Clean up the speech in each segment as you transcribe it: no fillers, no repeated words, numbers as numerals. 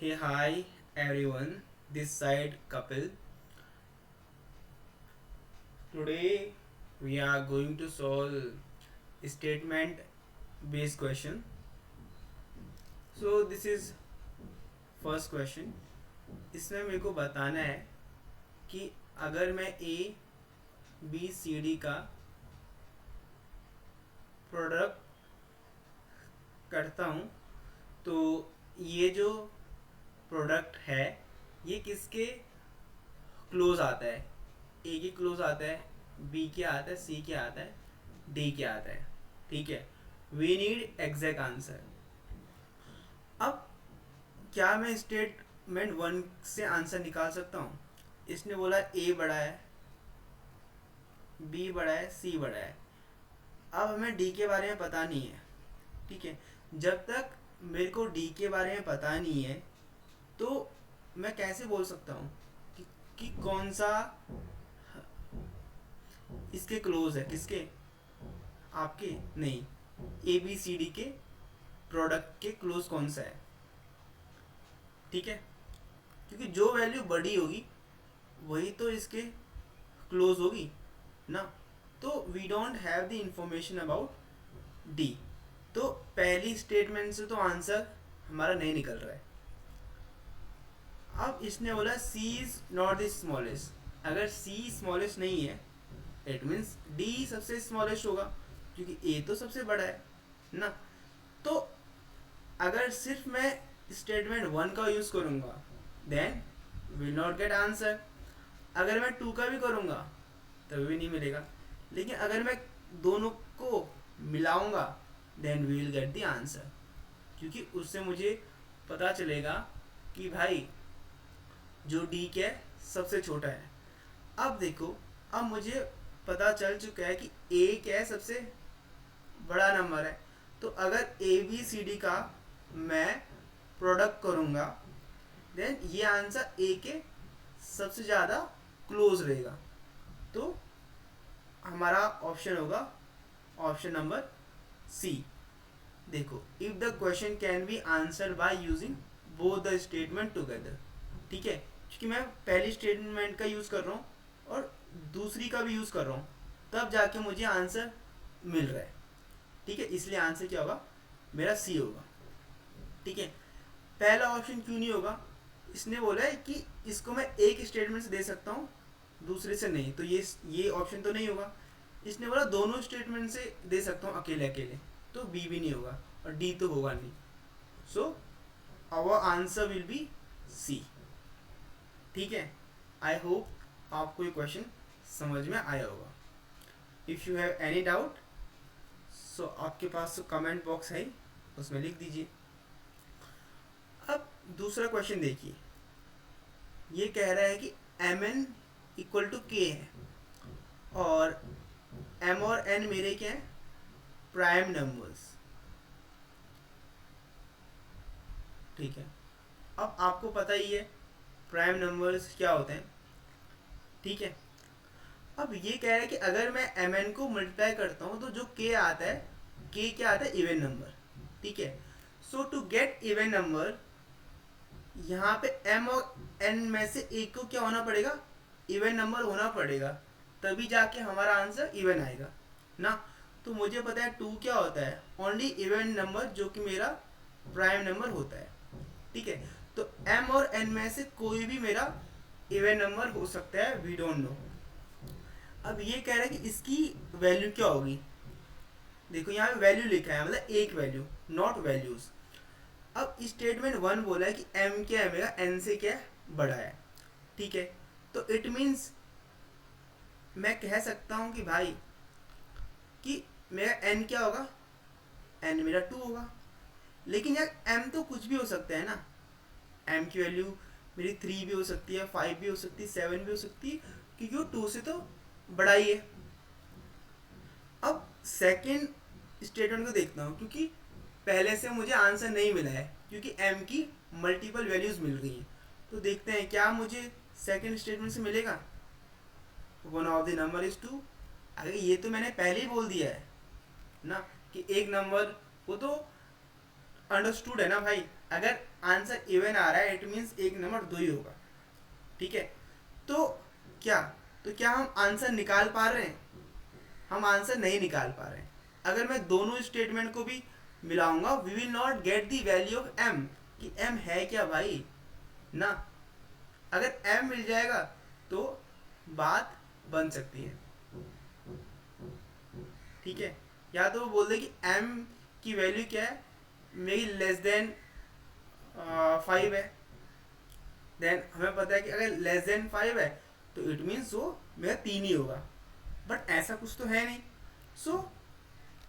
Hey, hi everyone, this side Kapil. Today we are going to solve statement based question. So this is first question. इसमें मेरे को बताना है कि अगर मैं ए बी सी डी का प्रोडक्ट करता हूँ तो ये जो प्रोडक्ट है ये किसके क्लोज आता है। ए के क्लोज आता है, बी के आता है, सी के आता है, डी के आता है। ठीक है, वी नीड एग्जैक्ट आंसर। अब क्या मैं स्टेटमेंट वन से आंसर निकाल सकता हूँ? इसने बोला ए बड़ा है, बी बड़ा है, सी बड़ा है। अब हमें डी के बारे में पता नहीं है। ठीक है, जब तक मेरे को डी के बारे में पता नहीं है तो मैं कैसे बोल सकता हूँ कि कौन सा इसके क्लोज है, किसके, आपके नहीं, ए बी सी डी के प्रोडक्ट के क्लोज कौन सा है। ठीक है, क्योंकि जो वैल्यू बड़ी होगी वही तो इसके क्लोज होगी ना। तो we don't have the information about D, तो पहली स्टेटमेंट से तो आंसर हमारा नहीं निकल रहा है। अब इसने बोला सी इज नॉट द स्मॉलेस्ट। अगर सी स्मॉलेस्ट नहीं है इट मीन्स डी सबसे स्मॉलेस्ट होगा, क्योंकि ए तो सबसे बड़ा है ना। तो अगर सिर्फ मैं स्टेटमेंट वन का यूज करूंगा then will not get answer. अगर मैं टू का भी करूंगा तभी भी नहीं मिलेगा। लेकिन अगर मैं दोनों को मिलाऊंगा then we will get the answer, क्योंकि उससे मुझे पता चलेगा कि भाई जो डी के सबसे छोटा है। अब देखो, अब मुझे पता चल चुका है कि ए क्या है, सबसे बड़ा नंबर है। तो अगर ए बी सी डी का मैं प्रोडक्ट करूंगा देन ये आंसर ए के सबसे ज़्यादा क्लोज रहेगा। तो हमारा ऑप्शन होगा ऑप्शन नंबर सी। देखो, if the question can be answer by using both the statement together. ठीक है, क्योंकि मैं पहली स्टेटमेंट का यूज़ कर रहा हूँ और दूसरी का भी यूज़ कर रहा हूँ, तब जाके मुझे आंसर मिल रहा है। ठीक है, इसलिए आंसर क्या होगा, मेरा सी होगा। ठीक है, पहला ऑप्शन क्यों नहीं होगा? इसने बोला है कि इसको मैं एक स्टेटमेंट से दे सकता हूँ दूसरे से नहीं, तो ये ऑप्शन तो नहीं होगा। इसने बोला दोनों स्टेटमेंट से दे सकता हूँ अकेले अकेले, तो बी भी नहीं होगा और डी तो होगा नहीं। So our answer will be C. ठीक है, आई होप आपको ये क्वेश्चन समझ में आया होगा। If you have any doubt so आपके पास कमेंट बॉक्स है, उसमें लिख दीजिए। अब दूसरा क्वेश्चन देखिए, ये कह रहा है कि एम एन इक्वल टू के है और एम और एन मेरे क्या है, प्राइम नंबर्स। ठीक है, अब आपको पता ही है प्राइम नंबर्स क्या होते हैं। ठीक है, अब ये कह रहा है कि अगर मैं एम एन को मल्टीप्लाई करता हूँ तो जो के आता है, के क्या आता है, इवन नंबर। ठीक है, सो टू गेट इवन नंबर यहाँ पे एम और एन में से एक को क्या होना पड़ेगा, इवन नंबर होना पड़ेगा, तभी जाके हमारा आंसर इवन आएगा ना। तो मुझे पता है टू क्या होता है, ओनली इवन नंबर जो कि मेरा प्राइम नंबर होता है। ठीक है, तो एम और एन में से कोई भी मेरा इवन नंबर हो सकता है, वी डोंट नो। अब ये कह रहा है कि इसकी वैल्यू क्या होगी। देखो यहाँ पे वैल्यू लिखा है, मतलब एक वैल्यू, नॉट वैल्यूज। अब स्टेटमेंट वन बोला है कि एम क्या है मेरा, एन से क्या है, बड़ा है। ठीक है, तो इट मीन्स मैं कह सकता हूँ कि भाई कि मेरा एन क्या होगा, एन मेरा टू होगा। लेकिन यार एम तो कुछ भी हो सकता है ना, एम की वैल्यू मेरी थ्री भी हो सकती है, फाइव भी हो सकती है, सेवन भी हो सकती है, क्योंकि वो टू से तो बड़ा ही है। अब सेकेंड स्टेटमेंट को देखता हूँ, क्योंकि पहले से मुझे आंसर नहीं मिला है, क्योंकि एम की मल्टीपल वैल्यूज मिल रही हैं। तो देखते हैं क्या मुझे सेकेंड स्टेटमेंट से मिलेगा। One of the number is two. अरे ये तो मैंने पहले ही बोल दिया है ना कि एक नंबर वो तो अंडरस्टूड है ना भाई, अगर आंसर इवन आ रहा है इट मीन्स एक नंबर 2 ही होगा, ठीक है। तो क्या तो क्या हम आंसर निकाल पा रहे हैं? हम आंसर नहीं निकाल पा रहे हैं। अगर मैं दोनों स्टेटमेंट को भी मिलाऊंगा we will not get the value of M, कि एम है क्या भाई ना। अगर एम मिल जाएगा तो बात बन सकती है, ठीक है। या तो वो बोल दे कि एम की वैल्यू क्या है, मेरी लेस देन 5 है, देन हमें पता है कि अगर लेस देन 5 है तो इट मीन्स वो मेरा 3 ही होगा, बट ऐसा कुछ तो है नहीं। सो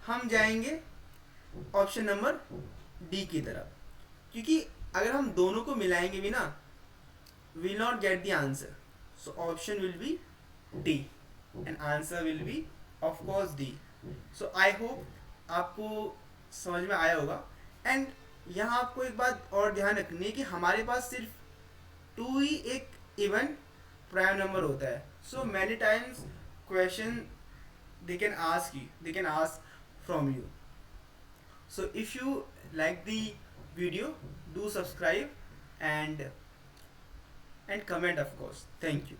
हम जाएंगे ऑप्शन नंबर डी की तरफ, क्योंकि अगर हम दोनों को मिलाएंगे भी ना will not get the answer, so option will be D and answer will B of course D. So I hope आपको समझ में आया होगा। एंड यहाँ आपको एक बात और ध्यान रखनी है कि हमारे पास सिर्फ 2 ही एक इवन प्राइम नंबर होता है। So many times question they can ask from you. So if you like the video, do subscribe and comment of course. Thank you.